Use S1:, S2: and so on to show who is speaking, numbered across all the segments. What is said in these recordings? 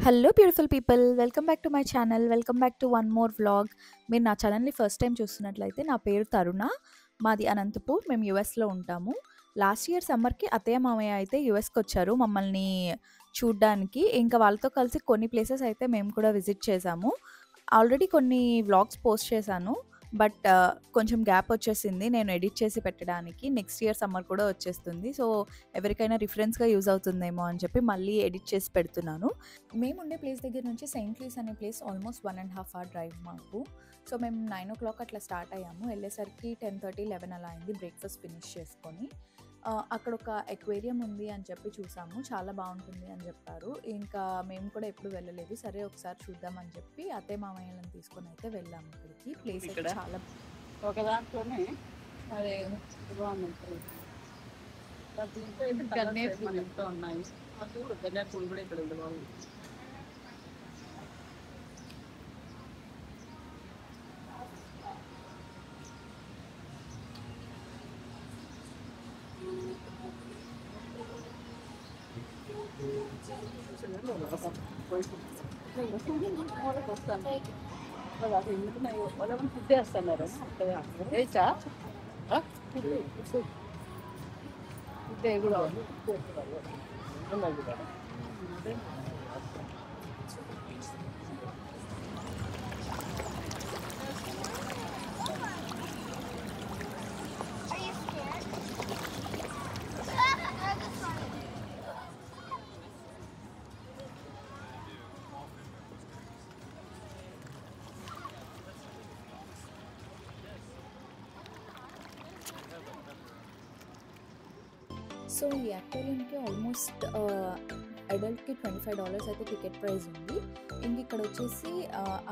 S1: Hello beautiful people, welcome back to my channel. Welcome back to one more vlog. మీరు నా ఛానల్ని first time చూస్తున్నట్లయితే నా పేరు తరుణ. మాది అనంతపూర్. మేము యూఎస్లో ఉంటాము. లాస్ట్ ఇయర్ సమ్మర్కి అత్తయ్య మామయ్య అయితే యూఎస్కి వచ్చారు మమ్మల్ని చూడ్డానికి. ఇంకా వాళ్ళతో కలిసి కొన్ని ప్లేసెస్ అయితే మేము కూడా విజిట్ చేసాము. ఆల్రెడీ కొన్ని వ్లాగ్స్ పోస్ట్ చేశాను, బట్ కొంచెం గ్యాప్ వచ్చేసింది నేను ఎడిట్ చేసి పెట్టడానికి. నెక్స్ట్ ఇయర్ సమ్మర్ కూడా వచ్చేస్తుంది, సో ఎవరికైనా రిఫరెన్స్గా యూజ్ అవుతుందేమో అని చెప్పి మళ్ళీ ఎడిట్ చేసి పెడుతున్నాను. మేము ఉండే ప్లేస్ దగ్గర నుంచి సెయింట్ లూయిస్ అనే ప్లేస్ ఆల్మోస్ట్ 1.5 hour డ్రైవ్ మాకు. సో మేము 9 o'clock అట్లా స్టార్ట్ అయ్యాము. వెళ్ళేసరికి 10:30, 11 అలా అయింది బ్రేక్ఫాస్ట్ ఫినిష్ చేసుకొని. అక్కడ ఒక ఎక్వేరియం ఉంది అని చెప్పి చూసాము, చాలా బాగుంటుంది అని చెప్పారు. ఇంకా మేము కూడా ఎప్పుడు వెళ్ళలేదు, సరే ఒకసారి చూద్దామని చెప్పి అత్తయ్య మామయ్యలను తీసుకొని అయితే వెళ్ళాము ఇక్కడికి. ప్లేస్ అయితే చాలా
S2: ఒక దాంట్లోనే అదే గన్నేరు పూలు ఎంతో ఉన్నాయి. గన్నేరు పూలు కూడా ఇక్కడ ఉంది. బాగుంది. వస్తాను ఎందుకు ఫుడ్ వేస్తున్నారు వేచా ఫుడ్ కూడా
S1: సో ఈ అక్వేరియంకి ఆల్మోస్ట్ అడల్ట్కి $25 అయితే టికెట్ ప్రైస్ ఉంది. ఇంక ఇక్కడ వచ్చేసి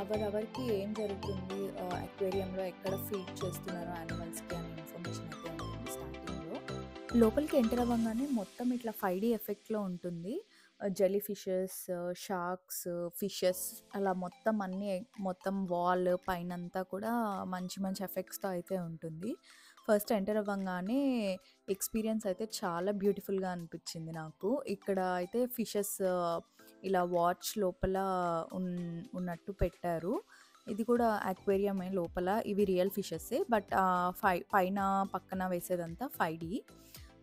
S1: అవర్కి ఏం జరుగుతుంది అక్వేరియంలో, ఎక్కడ ఫీడ్ చేస్తున్నారు యానిమల్స్కి అనే ఇన్ఫర్మేషన్ అయితే ఉంటుంది స్టార్టింగ్లో. లోపలికి ఎంటర్ అవ్వగానే మొత్తం ఇట్లా 5D ఎఫెక్ట్లో ఉంటుంది. జెల్లీ ఫిషెస్, షార్క్స్, ఫిషెస్ అలా మొత్తం వాల్ పైనంతా కూడా మంచి మంచి ఎఫెక్ట్స్తో అయితే ఉంటుంది. ఫస్ట్ ఎంటర్ అవ్వగానే ఎక్స్పీరియన్స్ అయితే చాలా బ్యూటిఫుల్గా అనిపించింది నాకు. ఇక్కడ అయితే ఫిషెస్ ఇలా వాచ్ లోపల ఉన్నట్టు పెట్టారు. ఇది కూడా అక్వేరియమే లోపల. ఇవి రియల్ ఫిషెస్సే, బట్ పైన పక్కన వేసేదంతా 5D.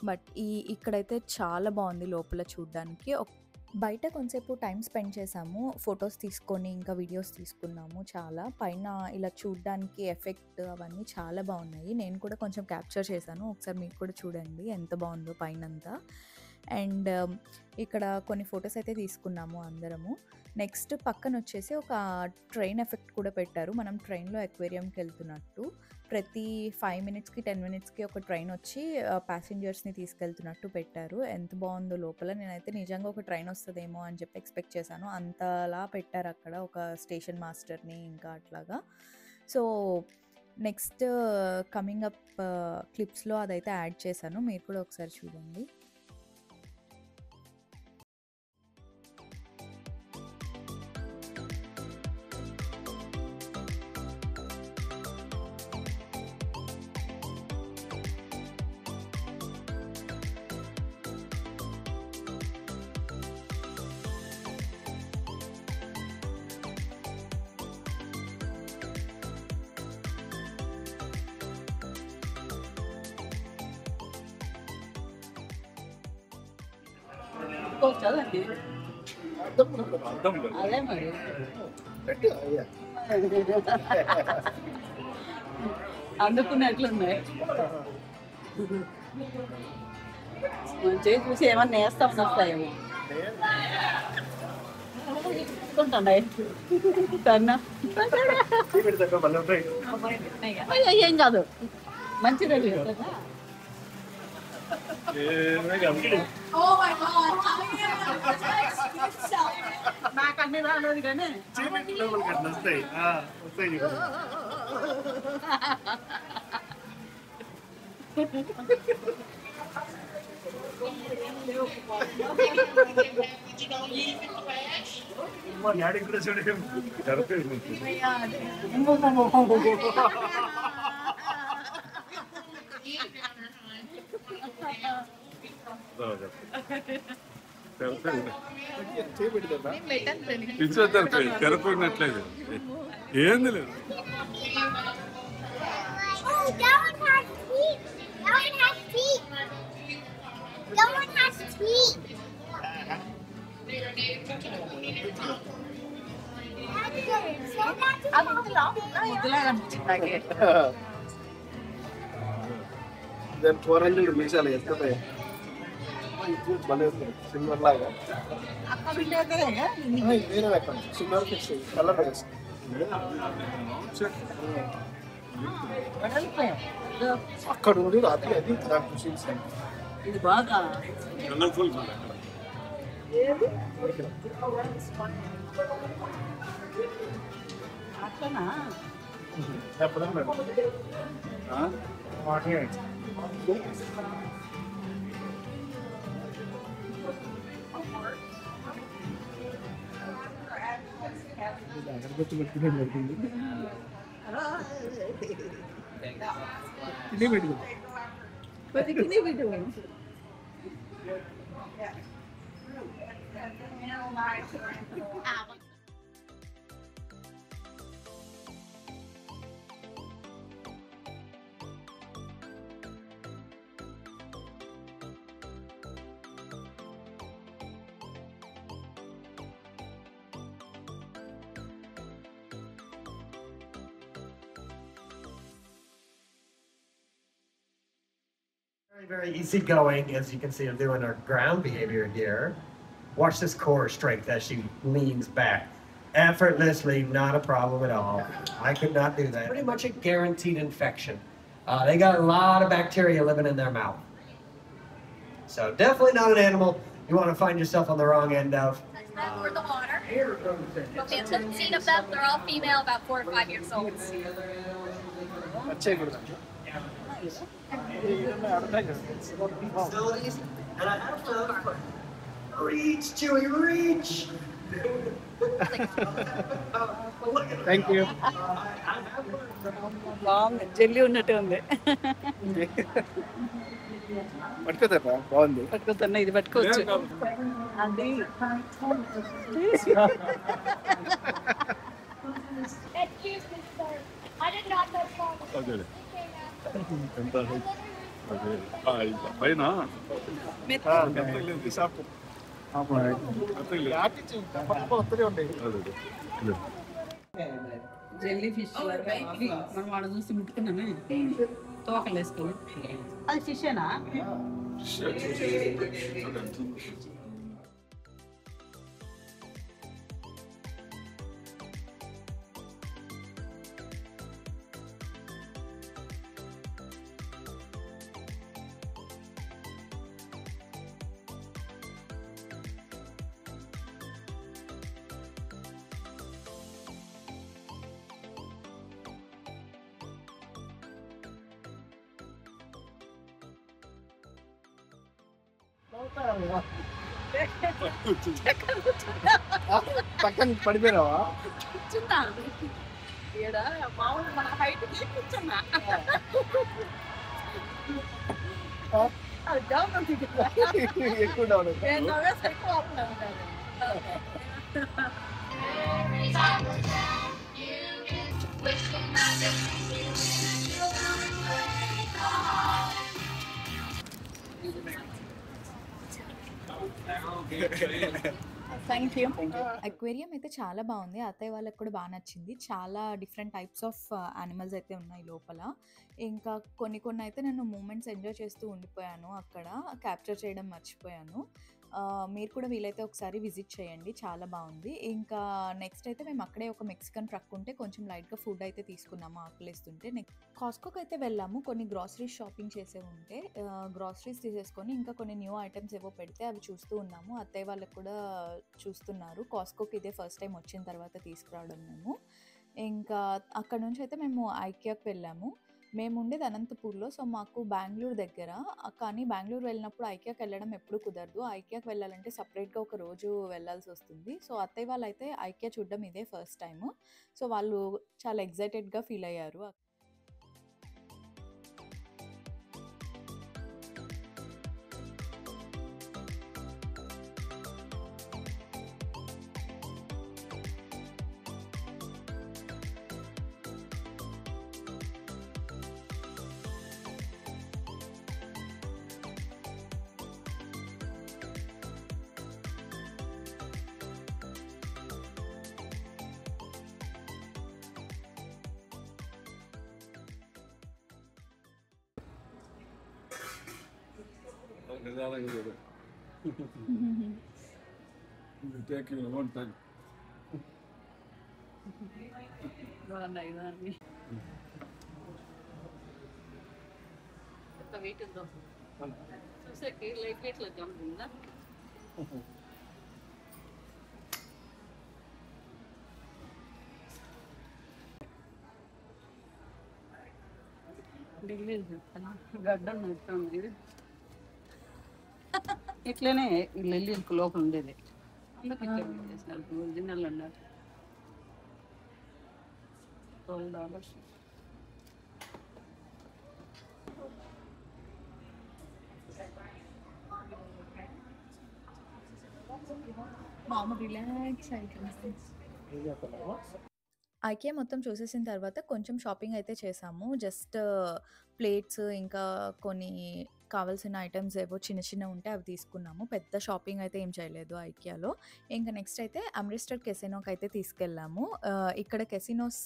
S1: బట్ ఇక్కడైతే చాలా బాగుంది లోపల చూడ్డానికి. బయట కొంచెంసేపు టైం స్పెండ్ చేసాము, ఫొటోస్ తీసుకొని ఇంకా వీడియోస్ తీసుకున్నాము. చాలా పైన ఇలా చూడ్డానికి ఎఫెక్ట్ అవన్నీ చాలా బాగున్నాయి. నేను కూడా కొంచెం క్యాప్చర్ చేశాను, ఒకసారి మీరు కూడా చూడండి ఎంత బాగుందో పైనంతా. అండ్ ఇక్కడ కొన్ని ఫొటోస్ అయితే తీసుకున్నాము అందరము. నెక్స్ట్ పక్కన వచ్చేసి ఒక ట్రైన్ ఎఫెక్ట్ కూడా పెట్టారు, మనం ట్రైన్లో అక్వేరియంకి వెళ్తున్నట్టు. ప్రతి 5 minutesకి 10 minutesకి ఒక ట్రైన్ వచ్చి ప్యాసింజర్స్ని తీసుకెళ్తున్నట్టు పెట్టారు. ఎంత బాగుందో లోపల. నేనైతే నిజంగా ఒక ట్రైన్ వస్తుందేమో అని చెప్పి ఎక్స్పెక్ట్ చేశాను, అంతలా పెట్టారు అక్కడ ఒక స్టేషన్ మాస్టర్ని ఇంకా అట్లాగా. సో నెక్స్ట్ కమింగ్ అప్ క్లిప్స్లో అదైతే యాడ్ చేశాను, మీరు కూడా ఒకసారి చూడండి.
S2: చదండి అదే మరి అందుకున్నట్లున్నాయి. మంచిగా చూసి ఏమన్నా వేస్తామని వస్తాయేమో తీసుకుంటున్నాయి. ఏం కాదు, మంచిదే. నాకు అన్ని రాలేదు కానీ
S3: యాడ్ ఇంక్రీజ్ ఇచ్చేస్తారు తెరపోయినట్లేదు ఏంది లేదు.
S4: Oh, that one has teeth. That one has teeth. That one has teeth.
S5: దాని 400 మీసాలు ఎత్తుతాయి భలే సిల్వర్ లాగా వేరే రకం సిల్వర్ ఫిష్ కలర్ అక్కడ ఉంది అది అది దాని ఫిషింగ్స్
S2: ఇది బాగా
S3: కలర్ఫుల్
S2: అట్లనా
S5: చెప్పడం మేడం అగరబత్తి పెట్టుకునే పెడుతుంది తిని పెట్టుకుంది
S2: బతికిని బిడ్డు
S6: Very easygoing, as you can see, I'm doing her ground behavior here. Watch this core strength as she leans back. Effortlessly, not a problem at all. I could not do that. Pretty much a guaranteed infection. They got a lot of bacteria living in their mouth. So definitely not an animal you want to find yourself on the wrong end of.
S7: For the water. Okay, so 15 of them, they're all female, about 4 or 5 years old.
S5: వచ్చేయకూడదు
S6: Facilities, and I have to reach, Chewie, reach.
S5: Thank you
S2: బాగుంది జల్లి ఉన్నట్టు ఉంది
S5: పట్టుకోతారా బాగుంది
S2: పట్టుకోతున్నా ఇది పట్టుకోవచ్చు అది
S4: Excuse me, sir. I did not know that.
S3: అదే ఎంత అదే పైన
S2: జెల్లీ ఫిష్ మనం వాడు చూసి ముట్టుకున్నామే తోకలు వేసుకొని అది ఫిషేనా
S5: పక్కన పడిపోయినావా
S2: కూర్చున్నా ఈడ మామూలు మన హైట్ కూర్చున్నా అది డౌన్
S5: ఎక్కువ డౌన్
S2: నేను నవ్వేసి ఎక్కువ ఆపుతున్నాను. థ్యాంక్ యూ
S1: అక్వేరియం అయితే చాలా బాగుంది. అత్తయ్య వాళ్ళకి కూడా బాగా నచ్చింది. చాలా డిఫరెంట్ టైప్స్ ఆఫ్ యానిమల్స్ అయితే ఉన్నాయి లోపల. ఇంకా కొన్ని కొన్ని అయితే నేను మూమెంట్స్ ఎంజాయ్ చేస్తూ ఉండిపోయాను. అక్కడ క్యాప్చర్ చేయడం మర్చిపోయాను. మీరు కూడా వీలైతే ఒకసారి విజిట్ చేయండి, చాలా బాగుంది. ఇంకా నెక్స్ట్ అయితే మేము అక్కడే ఒక మెక్సికన్ ట్రక్ ఉంటే కొంచెం లైట్గా ఫుడ్ అయితే తీసుకున్నాము ఆకలిస్తుంటే. నెక్స్ట్ కాస్కోకి అయితే వెళ్ళాము. కొన్ని గ్రాసరీస్ షాపింగ్ చేసే ఉంటే గ్రాసరీస్ తీసేసుకొని ఇంకా కొన్ని న్యూ ఐటమ్స్ ఏవో పెడితే అవి చూస్తూ ఉన్నాము. అత్తయ్య వాళ్ళకి కూడా చూస్తున్నారు. కాస్కోకి ఇదే ఫస్ట్ టైం వచ్చిన తర్వాత తీసుకురావడం మేము. ఇంకా అక్కడ నుంచి అయితే మేము ఐకియాకి వెళ్ళాము. మేము ఉండేది అనంతపూర్లో. సో మాకు బెంగళూరు దగ్గర. కానీ బెంగళూరు వెళ్ళినప్పుడు ఐకియాకి వెళ్ళడం ఎప్పుడు కుదరదు. ఐకియాకి వెళ్ళాలంటే సపరేట్గా ఒక రోజు వెళ్ళాల్సి వస్తుంది. సో అత్తయ్య వాళ్ళు అయితే ఐకియా చూడడం ఇదే ఫస్ట్ టైము. సో వాళ్ళు చాలా ఎగ్జైటెడ్గా ఫీల్ అయ్యారు.
S3: నిదానంగా చూడు. You take your own time.
S2: బాగున్నాయి దాన్ని ఎంత వెయిట్ ఉందో చూసాకి లైట్ వెయిట్ లెక్క ఉంటుందా డిగ్రీ గడ్డలు నడుస్తుంది ఇట్లనే లెల్లి లోపల ఉండేది అందుకే చేసినారు ఒరిజినల్ అన్నారు $12.
S1: మామ రిలాక్స్ అయిపోయింది. ఐకియా మొత్తం చూసేసిన తర్వాత కొంచెం షాపింగ్ అయితే చేసాము. జస్ట్ ప్లేట్స్ ఇంకా కొన్ని కావాల్సిన ఐటమ్స్ ఏవో చిన్న చిన్నవి ఉంటే అవి తీసుకున్నాము. పెద్ద షాపింగ్ అయితే ఏం చేయలేదు ఐకియాలో. ఇంకా నెక్స్ట్ అయితే అమృత్సర్ కెసినోకి అయితే తీసుకెళ్ళాము. ఇక్కడ కెసినోస్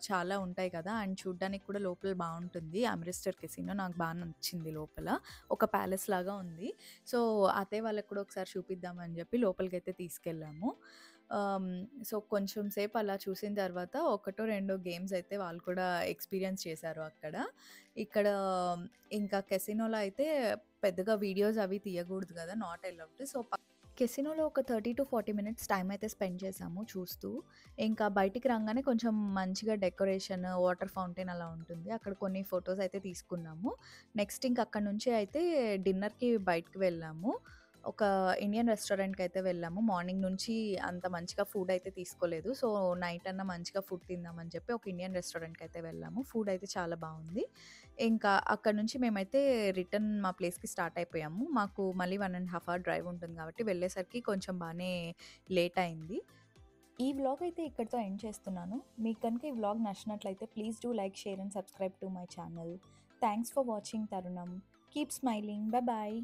S1: చాలా ఉంటాయి కదా అండ్ చూడ్డానికి కూడా లోపల బాగుంటుంది. అమృత్సర్ కెసినో నాకు బాగా నచ్చింది. లోపల ఒక ప్యాలెస్ లాగా ఉంది. సో అత్తయ్య వాళ్ళకి కూడా ఒకసారి చూపిద్దామని చెప్పి లోపలికి అయితే తీసుకెళ్ళాము. సో కొంచెం సేపు అలా చూసిన తర్వాత ఒకటో రెండో గేమ్స్ అయితే వాళ్ళు కూడా ఎక్స్పీరియన్స్ చేశారు అక్కడ. ఇక్కడ ఇంకా కెసినోలో అయితే పెద్దగా వీడియోస్ అవి తీయకూడదు కదా, నాట్ అలౌడ్. సో కెసినోలో ఒక 30 to 40 minutes టైం అయితే స్పెండ్ చేసాము చూస్తూ. ఇంకా బయటికి రాగానే కొంచెం మంచిగా డెకరేషన్, వాటర్ ఫౌంటైన్ అలా ఉంటుంది. అక్కడ కొన్ని ఫొటోస్ అయితే తీసుకున్నాము. నెక్స్ట్ ఇంకా అక్కడ నుంచి అయితే డిన్నర్కి బయటకు వెళ్ళాము. ఒక ఇండియన్ రెస్టారెంట్కి అయితే వెళ్ళాము. మార్నింగ్ నుంచి అంత మంచిగా ఫుడ్ అయితే తీసుకోలేదు. సో నైట్ అన్న మంచిగా ఫుడ్ తిందామని చెప్పి ఒక ఇండియన్ రెస్టారెంట్కి అయితే వెళ్ళాము. ఫుడ్ అయితే చాలా బాగుంది. ఇంకా అక్కడ నుంచి మేమైతే రిటర్న్ మా ప్లేస్కి స్టార్ట్ అయిపోయాము. మాకు మళ్ళీ 1.5 hour డ్రైవ్ ఉంటుంది కాబట్టి వెళ్ళేసరికి కొంచెం బాగానే లేట్ అయింది. ఈ వ్లాగ్ అయితే ఇక్కడితో ఎండ్ చేస్తున్నాను. మీకు కనుక ఈ వ్లాగ్ నచ్చినట్లయితే please do like, share and subscribe to my channel. Thanks for watching తరుణం. Keep smiling. Bye bye.